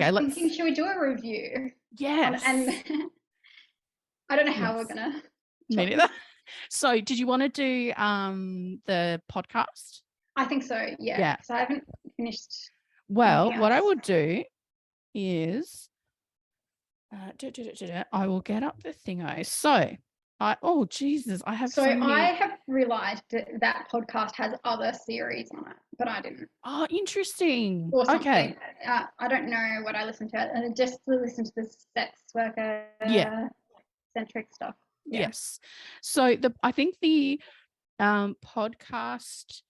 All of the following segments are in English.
Okay, was thinking, should we do a review? Yes. And I don't know how we're Yes. gonna Me chop neither. this. So did you want to do the podcast? I think so, yeah, Yeah. because I haven't finished Well, anything what I else. will do is I will get up the thingo. So oh Jesus, I have So so I many. have realised that podcast has other series on it, but I didn't, Oh, interesting. or Okay. something. I don't know what I listened to. I just listened to the sex worker Yeah. centric stuff. Yeah. Yes. So I think the podcast,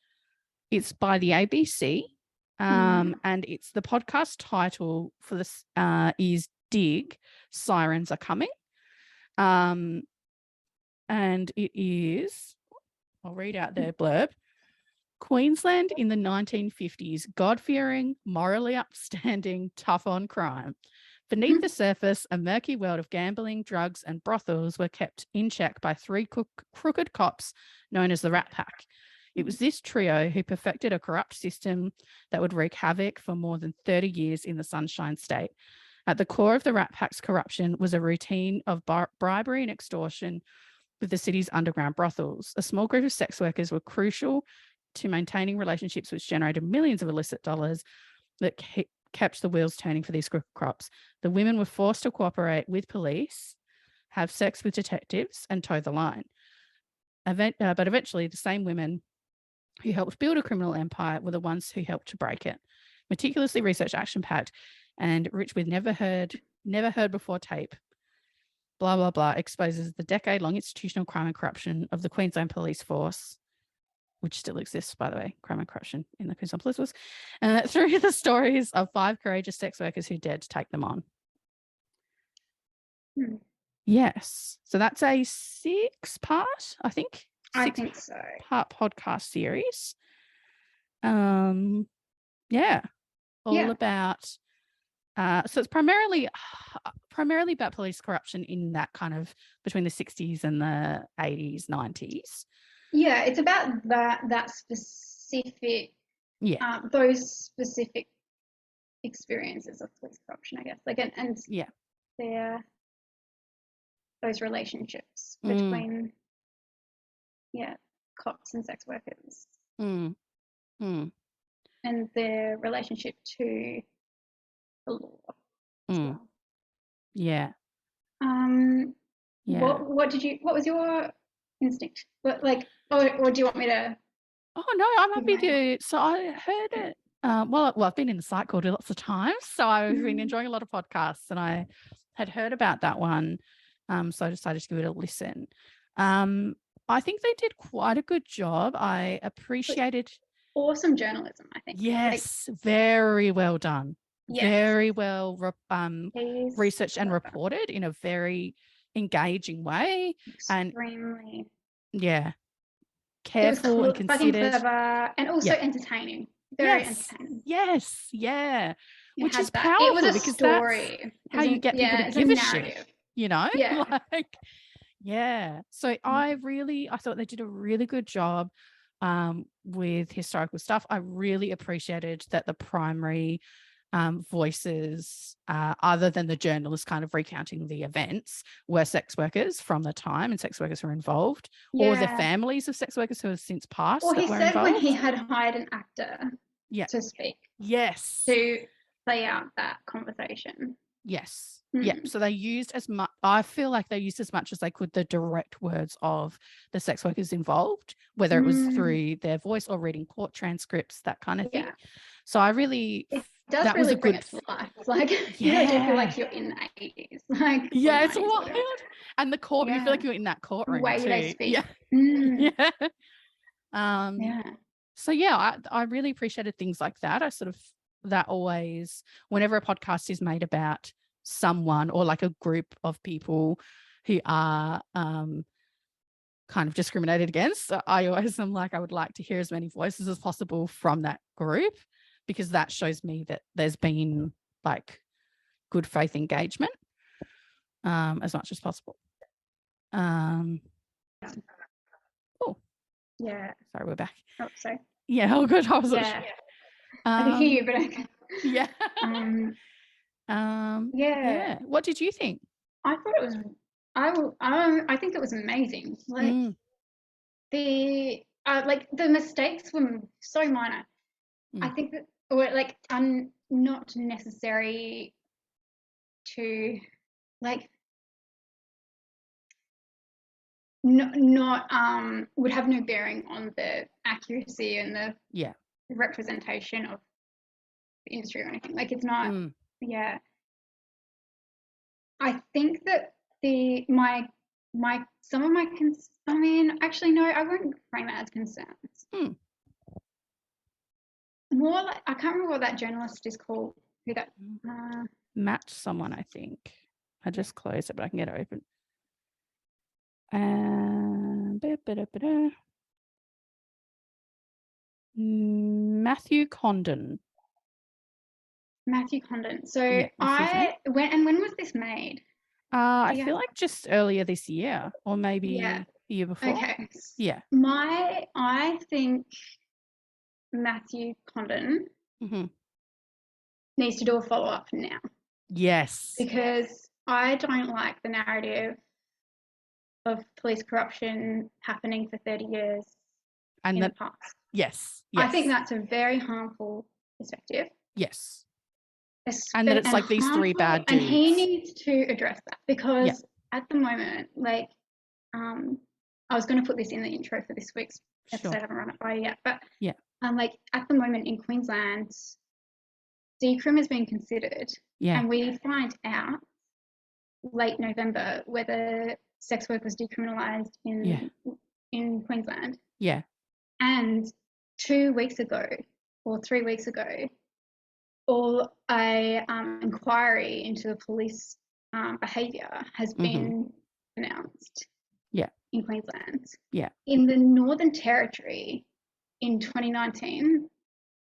it's by the ABC. And it's the podcast title for this is Dig, Sirens Are Coming. And it is, I'll read out their blurb. Queensland in the 1950s, God-fearing, morally upstanding, tough on crime. Beneath the surface, a murky world of gambling, drugs, and brothels were kept in check by three crooked cops known as the Rat Pack. It was this trio who perfected a corrupt system that would wreak havoc for more than 30 years in the Sunshine State. At the core of the Rat Pack's corruption was a routine of bribery and extortion with the city's underground brothels. A small group of sex workers were crucial to maintaining relationships which generated millions of illicit dollars that kept the wheels turning for these crops. The women were forced to cooperate with police, have sex with detectives, and toe the line. But eventually, the same women who helped build a criminal empire were the ones who helped to break it. Meticulously researched, action-packed, and rich with never heard before tape. Blah, blah, blah, exposes the decade-long institutional crime and corruption of the Queensland Police Force, which still exists, by the way, crime and corruption in the Queensland Police Force, through the stories of 5 courageous sex workers who dared to take them on. Yes. So that's a 6-part, I think. I think so. Part podcast series. Yeah. All about so it's primarily about police corruption in that kind of between the 60s and the 80s, 90s. Yeah, it's about that specific, those specific experiences of police corruption, I guess. Like, and their those relationships between cops and sex workers, and their relationship to the law as well. Yeah. What was your instinct? Or do you want me to? Oh no, I'm happy to. So I heard it. Well, I've been in the site called lots of times, so I've been enjoying a lot of podcasts, and I had heard about that one, so I decided to give it a listen. I think they did quite a good job. I appreciated awesome journalism, I think. Yes, very well done. Yes. Very well researched and reported in a very engaging way. Extremely. And careful and considered. Clever and also entertaining. Very entertaining. Yes, yeah. Which is that. powerful. It was a because story. That's how you get people to give a shit, you know? Yeah. So I thought they did a really good job with historical stuff. I really appreciated that the primary voices, other than the journalists kind of recounting the events, were sex workers from the time and sex workers who were involved, or the families of sex workers who have since passed. Or he said involved. when he had hired an actor to speak. Yes. To play out that conversation. Yes. Yeah. So they used as much, I feel like they used as much as they could the direct words of the sex workers involved, whether it was through their voice or reading court transcripts, that kind of thing. So I really, that really was a bring good it to life. Like, you really do feel like you're in the 80s. Like, it's wild. And the court, you feel like you're in that courtroom. The way they speak. So I really appreciated things like that. I sort of, that always, whenever a podcast is made about someone or like a group of people who are kind of discriminated against, I always am like, I would like to hear as many voices as possible from that group, because that shows me that there's been like good faith engagement as much as possible. Oh yeah, sorry, we're back. Oh, sorry. Yeah, oh good. I was I can hear you, but I can. Yeah. What did you think? I thought it was. I think it was amazing. Like the mistakes were so minor. I think that were like not necessary to like not would have no bearing on the accuracy and the representation of the industry or anything. Like it's not. Yeah. I think that some of my I mean, actually no, I wouldn't frame it as concerns. More like I can't remember what that journalist is called. Who that Match someone, I think. I just closed it, but I can get it open. Matthew Condon. Matthew Condon. So when was this made? I feel like just earlier this year, or maybe the year before. Okay. Yeah. I think Matthew Condon needs to do a follow-up now. Yes. Because I don't like the narrative of police corruption happening for 30 years in the past. Yes. I think that's a very harmful perspective. Yes. And that it's like these three bad dudes. And he needs to address that because at the moment, like, I was going to put this in the intro for this week's episode. I haven't run it by yet, but like at the moment in Queensland, decrim is being considered, and we find out late November whether sex work was decriminalised in Queensland. Yeah. And 2 weeks ago or 3 weeks ago, an inquiry into the police behaviour has been announced in Queensland. Yeah. In the Northern Territory in 2019,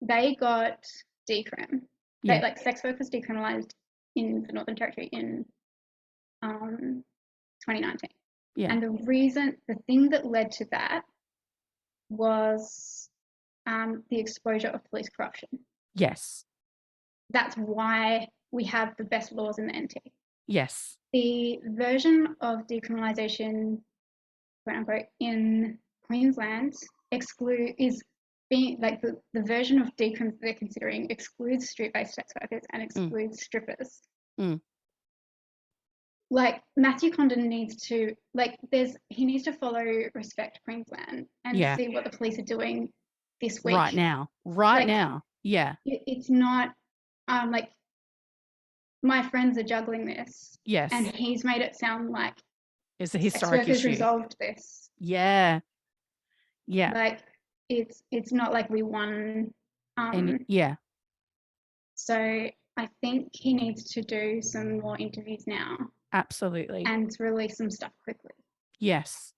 they got decrim. Like sex work was decriminalised in the Northern Territory in 2019. Yeah. And the thing that led to that was the exposure of police corruption. Yes. That's why we have the best laws in the NT. Yes. The version of decriminalisation, quote unquote, in Queensland is being like the version of decrim they're considering excludes street-based sex workers and excludes strippers. Like Matthew Condon needs to he needs to follow Respect Queensland and see what the police are doing this week. Right now. Yeah. It's not like my friends are juggling this. Yes. And he's made it sound like it's a historic issue. Resolved this. Yeah. Yeah. Like it's not like we won. So I think he needs to do some more interviews now. Absolutely. And release some stuff quickly. Yes.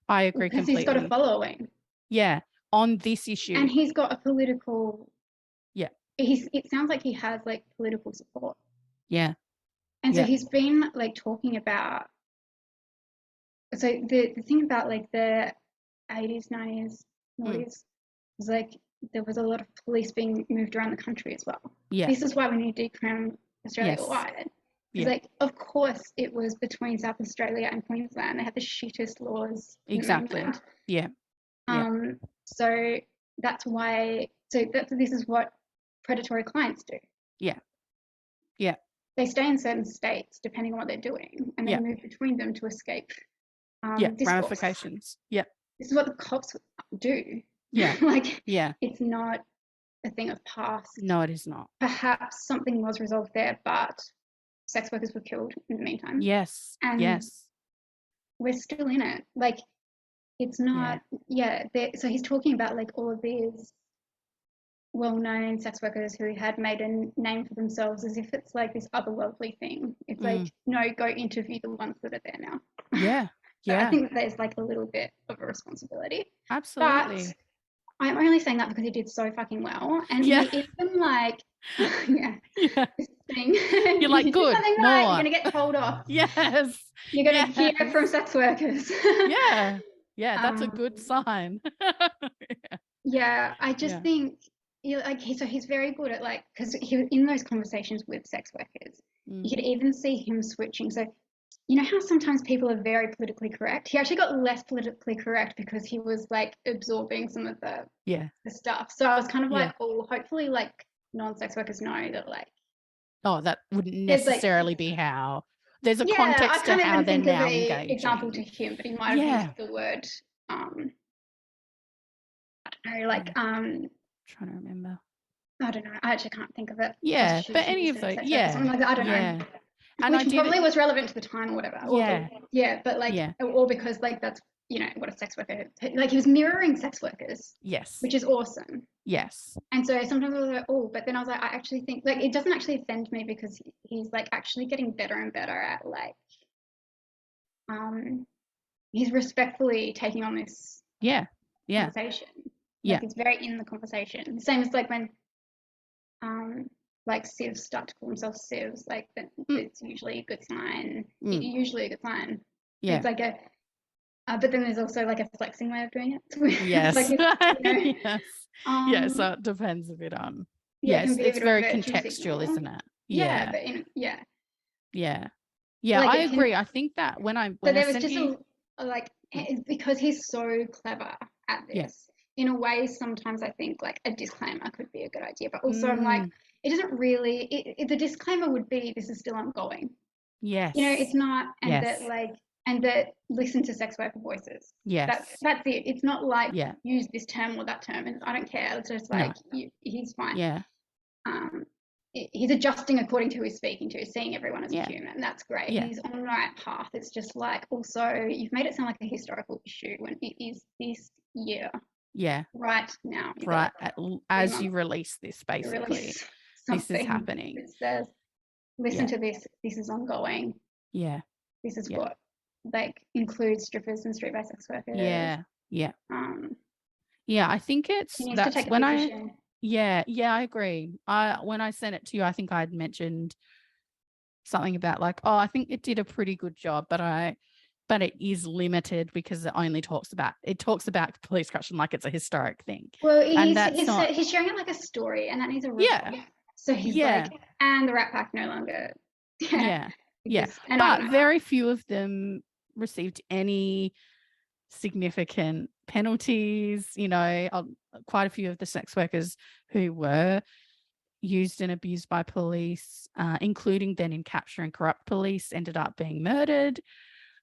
I agree completely. Because he's got a following. Yeah. On this issue. And he's got a political. Yeah. It sounds like he has like political support. Yeah. And so he's been like talking about. So the thing about like the 80s, 90s, 90s was like there was a lot of police being moved around the country as well. Yeah. This is why we need to decrim Australia wide. It's like, of course, it was between South Australia and Queensland. They had the shittest laws. Exactly. Yeah. So that's why. So this is what predatory clients do. Yeah. Yeah. They stay in certain states depending on what they're doing, and they move between them to escape. Ramifications. Yeah. This is what the cops do. Yeah. It's not a thing of past. No, it is not. Perhaps something was resolved there, but sex workers were killed in the meantime. Yes. And we're still in it. Like, it's not, so he's talking about like all of these well-known sex workers who had made a name for themselves as if it's like this otherworldly thing. It's like, no, go interview the ones that are there now. Yeah. So I think that there's like a little bit of a responsibility. Absolutely. But I'm only saying that because he did so fucking well. And he even like, this thing. You're like, good, more. Right, you're going to get told off. Yes. You're going to hear it from sex workers. Yeah. Yeah, that's a good sign. I just think, so he's very good at like, because in those conversations with sex workers, You could even see him switching. So you know how sometimes people are very politically correct? He actually got less politically correct because he was like absorbing some of the stuff. So I was kind of like, oh, hopefully like non-sex workers know that like. Oh, that wouldn't necessarily be how. There's a I context to can't how even they're think now of an engaging. example to him, but he might have used the word, I don't know, like trying to remember. I don't know. I actually can't think of it. Yeah, but any of those, something like that. I don't know. And which probably was relevant to the time or whatever. But like, or because like that's what a sex worker, like he was mirroring sex workers. Yes. Which is awesome. Yes. And so sometimes I was like, oh, but then I was like, I actually think like it doesn't actually offend me because he's like actually getting better and better at like, he's respectfully taking on this conversation. Like it's very in the conversation. Same as like when like civs start to call themselves civs, like it's usually a good sign. Usually a good sign. Yeah. It's like but then there's also like a flexing way of doing it. Yes. Like yes. So it depends a bit on. Yes, it's very contextual, isn't it? Yeah. But like I agree. I think that when there was just like because he's so clever at this. In a way, sometimes I think like a disclaimer could be a good idea, but also I'm like, it doesn't really. The disclaimer would be this is still ongoing. Yes. It's not, and that like, and that listen to sex worker voices. Yes. That's it. It's not like use this term or that term, and I don't care. It's just like he's fine. Yeah. He's adjusting according to who he's speaking to, seeing everyone as a human, and that's great. Yeah. He's on the right path. It's just like also you've made it sound like a historical issue when it is this year. Yeah. Right now. Right. As you release this, basically, this is happening. It says, listen to this. This is ongoing. Yeah. This is what like includes strippers and street-based sex workers. Yeah. Yeah. I think that's when I agree. When I sent it to you, I think I'd mentioned something about like, I think it did a pretty good job, but it is limited because it only talks about police corruption like it's a historic thing. Well, he's sharing it like a story, and that needs a resolve. So he's like, and the Rat Pack no longer. But very few of them received any significant penalties. Quite a few of the sex workers who were used and abused by police, including then in capture and corrupt police, ended up being murdered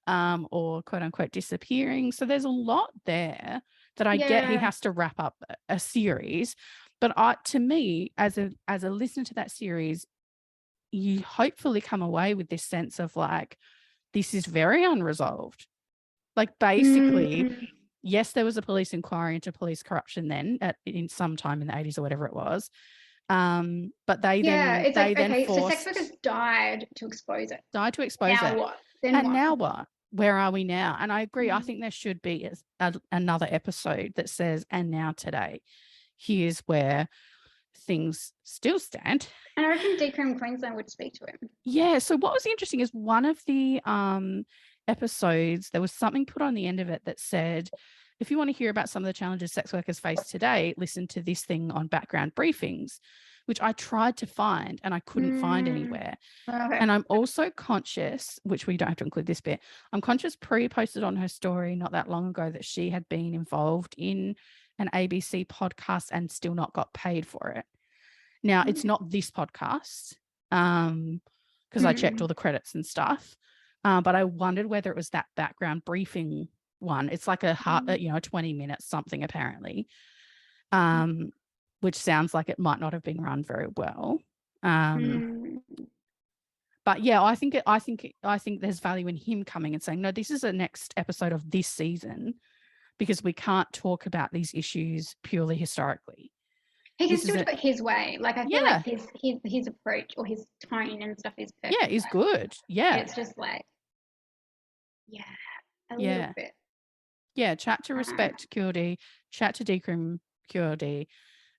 or quote unquote disappearing. So there's a lot there that I get he has to wrap up a series. But to me, as a listener to that series, you hopefully come away with this sense of like, this is very unresolved. Like basically, yes, there was a police inquiry into police corruption then in some time in the 80s or whatever it was. But they then forced. So sex workers died to expose it. Now what? Now what? Where are we now? And I agree. I think there should be another episode that says, and now today, here's where things still stand. And I reckon Decrim Queensland would speak to him. Yeah. So what was interesting is one of the episodes, there was something put on the end of it that said, if you want to hear about some of the challenges sex workers face today, listen to this thing on background briefings, which I tried to find and I couldn't find anywhere. Okay. And I'm also conscious, which we don't have to include this bit, I'm conscious Pri posted on her story not that long ago that she had been involved in an ABC podcast and still not got paid for it. Now, it's not this podcast because I checked all the credits and stuff, but I wondered whether it was that background briefing one. It's like a 20 minutes something apparently, which sounds like it might not have been run very well. But yeah, I think there's value in him coming and saying, no, this is the next episode of this season because we can't talk about these issues purely historically. He can still do it his way. Like I feel like his approach or his tone and stuff is perfect. Yeah, is good. Yeah. It's just like a little bit. Yeah, chat to Respect Kurdi, chat to Decrim Kurdi.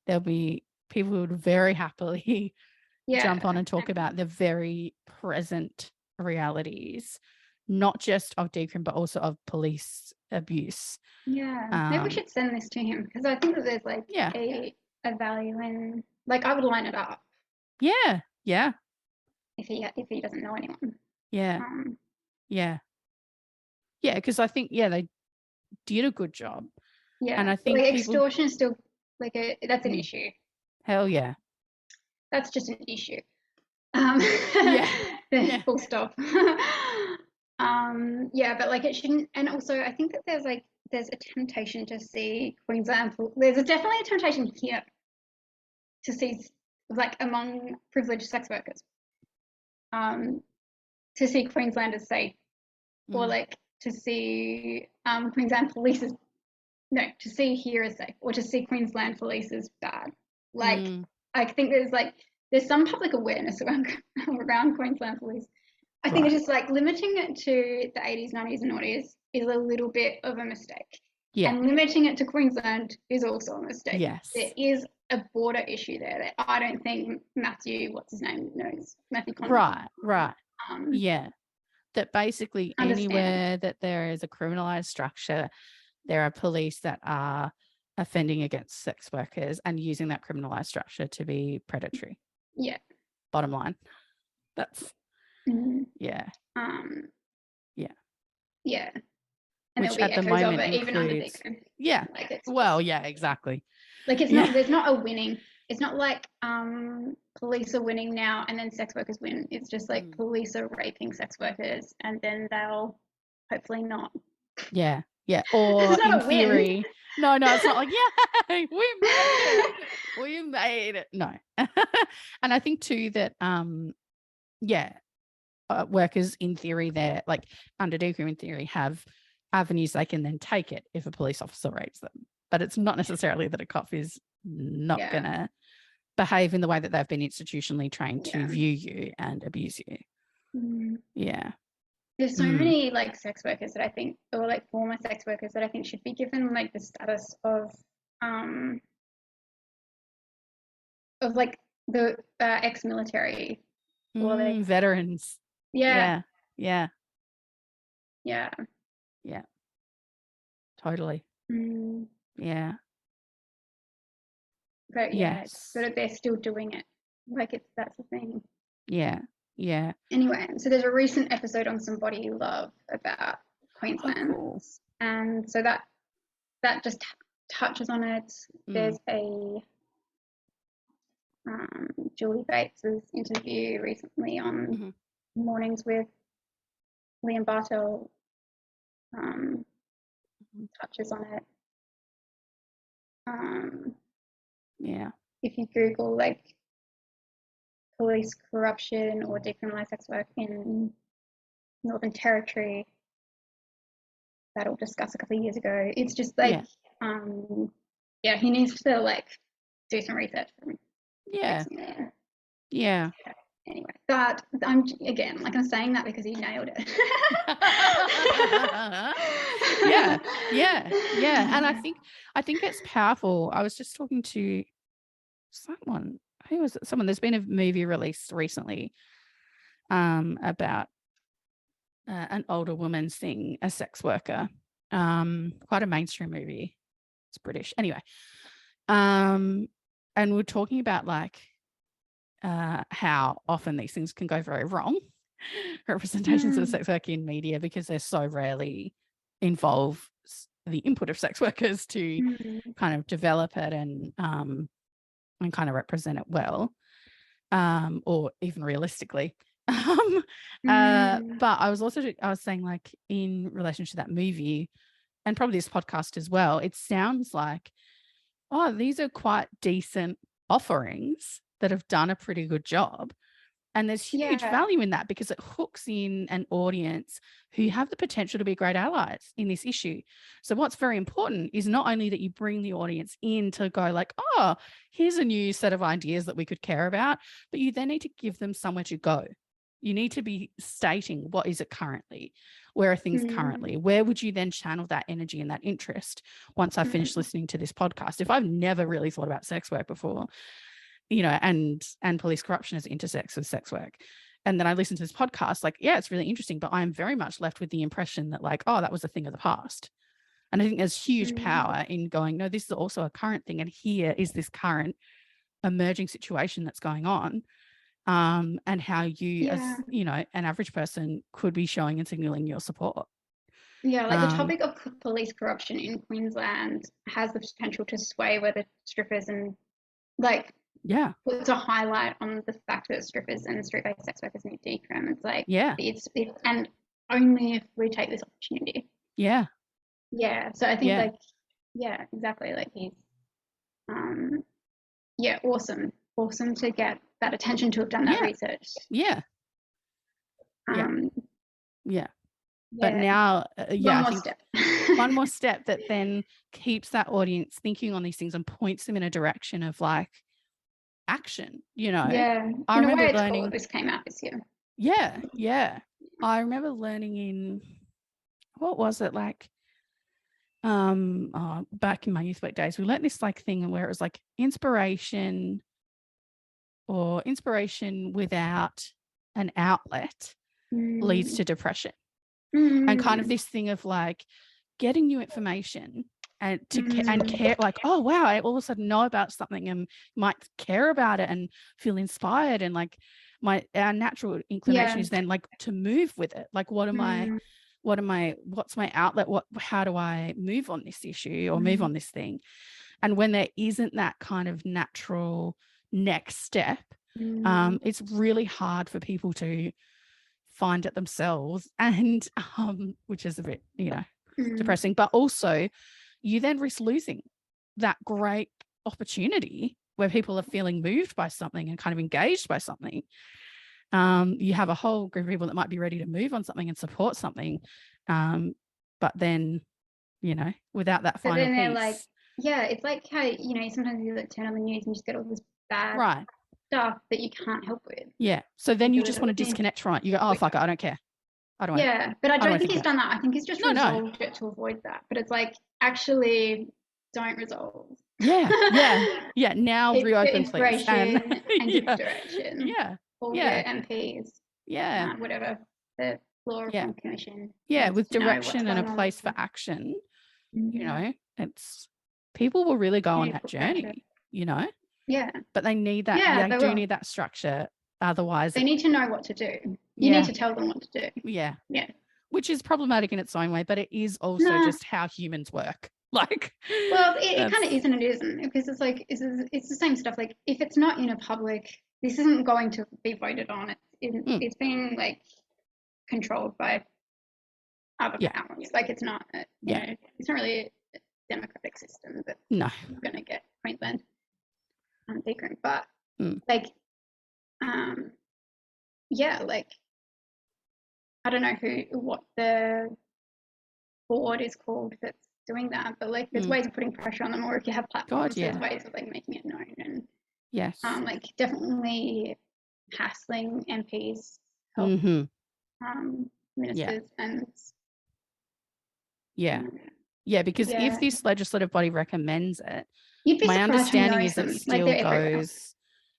There'll be people who would very happily jump on and talk about the very present realities, not just of Decrim, but also of police abuse. Yeah, maybe we should send this to him because I think that there's like a value in, like I would line it up. Yeah. if he doesn't know anyone. Yeah. Yeah. Yeah, because I think, they did a good job. Yeah. And I think extortion is still that's an issue. Hell yeah. That's just an issue. Yeah. Full stop. But it shouldn't. And also, I think that there's a temptation to see Queensland. There's definitely a temptation here to see among privileged sex workers, to see Queensland as safe, or to see Queensland police as to see here as safe, or to see Queensland police as bad. I think there's some public awareness around Queensland police. I think it's just limiting it to the 80s, 90s, and noughties is a little bit of a mistake. Yeah. And limiting it to Queensland is also a mistake. Yes. There is a border issue there that I don't think Matthew, what's his name, knows. Matthew Conlon. Right. Yeah. That basically anywhere that there is a criminalized structure, there are police that are offending against sex workers and using that criminalized structure to be predatory. Yeah. Bottom line. That's yeah. Yeah. Yeah. And which at the moment includes, even under Vico. Yeah. Well, yeah, exactly. It's not, there's not a winning. It's not like police are winning now and then sex workers win. It's just police are raping sex workers and then they'll hopefully not. Yeah. Yeah. Or in theory. No, it's not like, yay, we made it. No. And I think too that workers in theory, they're under DECRIM in theory have avenues they can then take it if a police officer rapes them. But it's not necessarily that a cop is not going to behave in the way that they've been institutionally trained to view you and abuse you. Yeah. There's so many sex workers that I think, or former sex workers that I think should be given the status of the ex-military or veterans. Yeah. Yeah. Yeah. Yeah. Totally. Yeah. But yes, but they're still doing it. That's the thing. Yeah. Yeah. Anyway, so there's a recent episode on Somebody You Love about Queensland, cool. And so that just touches on it. There's a Julie Bates's interview recently on Mornings with Liam Bartel. Touches on it. Yeah. If you Google police corruption or decriminalised sex work in Northern Territory, that'll discuss a couple of years ago. It's just he needs to do some research for me. Yeah. Yeah. Anyway, but I'm saying that because he nailed it. Yeah. And I think it's powerful. I was just talking to someone. Who was it? Someone. There's been a movie released recently about an older woman seeing a sex worker. Quite a mainstream movie. It's British. Anyway. And we're talking about how often these things can go very wrong. Representations of sex work in media, because they so rarely involve the input of sex workers to kind of develop it and kind of represent it well, or even realistically. But I was saying in relation to that movie and probably this podcast as well, it sounds like, these are quite decent offerings that have done a pretty good job. And there's huge value in that because it hooks in an audience who have the potential to be great allies in this issue. So what's very important is not only that you bring the audience in to go here's a new set of ideas that we could care about, but you then need to give them somewhere to go. You need to be stating, what is it currently? Where are things currently? Where would you then channel that energy and that interest once I finish listening to this podcast? If I've never really thought about sex work before, and police corruption as intersects with sex work, and then I listen to this podcast, it's really interesting, but I'm very much left with the impression that that was a thing of the past. And I think there's huge power in going, no, this is also a current thing. And here is this current emerging situation that's going on. and how you as, you know, an average person could be showing and signaling your support. Yeah, like the topic of police corruption in Queensland has the potential to sway whether strippers and like puts a highlight on the fact that strippers and street-based sex workers need decrim. It's like it's and only if we take this opportunity. Yeah. So I think like exactly, like he's awesome to get that attention, to have done that research. But now, one more step. One more step that then keeps that audience thinking on these things and points them in a direction of like action, you know. I remember learning this came out this year. I remember learning in, what was it, like back in my youth work days, we learned this like thing where it was like inspiration without an outlet leads to depression. And kind of this thing of like getting new information and care, like, oh wow, I all of a sudden know about something and might care about it and feel inspired, and like our natural inclination is then like to move with it. Like, what's my outlet? How do I move on this issue or move on this thing? And when there isn't that kind of natural next step, it's really hard for people to find it themselves, and which is a bit, you know, depressing. But also you then risk losing that great opportunity where people are feeling moved by something and kind of engaged by something. You have a whole group of people that might be ready to move on something and support something, but then, you know, without that final piece, they're like, it's like how, you know, sometimes you like turn on the news and you just get all this bad stuff that you can't help with. So then you just want to disconnect from it. You go, oh fuck it, I don't care. I don't. But I don't think he's done that. I think he's just resolved it to avoid that. But it's like, actually, don't resolve. Now reopen, please. And give direction. All your MPs. Whatever the Law Reform Commission. With direction and a place for action. You know, it's people will really go on that journey. You know. But they need that. They do need that structure. Otherwise, they need to know what to do. You need to tell them what to do. Which is problematic in its own way, but it is also just how humans work. Like, well, it kind of is and it isn't, because it's like it's the same stuff. Like, if it's not in a public, this isn't going to be voted on. It's being like controlled by other powers. Like, it's not. You know, it's not really a democratic system that's going to get Queensland decrim. But like, like, I don't know what the board is called that's doing that, but like there's ways of putting pressure on them, or if you have platforms, there's ways of like making it known, and like definitely hassling MPs, help ministers, and because if this legislative body recommends it, my understanding is it still goes.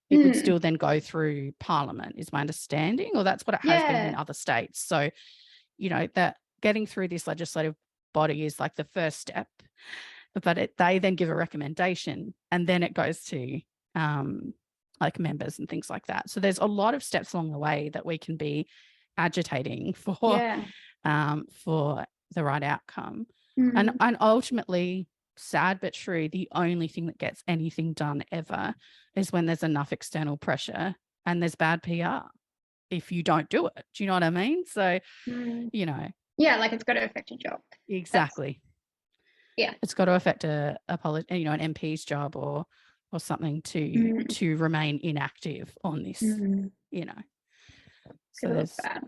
It would still then go through Parliament, is my understanding, or that's what it has been in other states. So, you know, that getting through this legislative body is like the first step, but they then give a recommendation, and then it goes to like members and things like that. So there's a lot of steps along the way that we can be agitating for the right outcome, and ultimately, sad but true, the only thing that gets anything done ever is when there's enough external pressure and there's bad PR if you don't do it. Do you know what I mean? So, you know. Like, it's got to affect your job. Exactly. It's got to affect an MP's job or something to remain inactive on this, you know. So there's bad.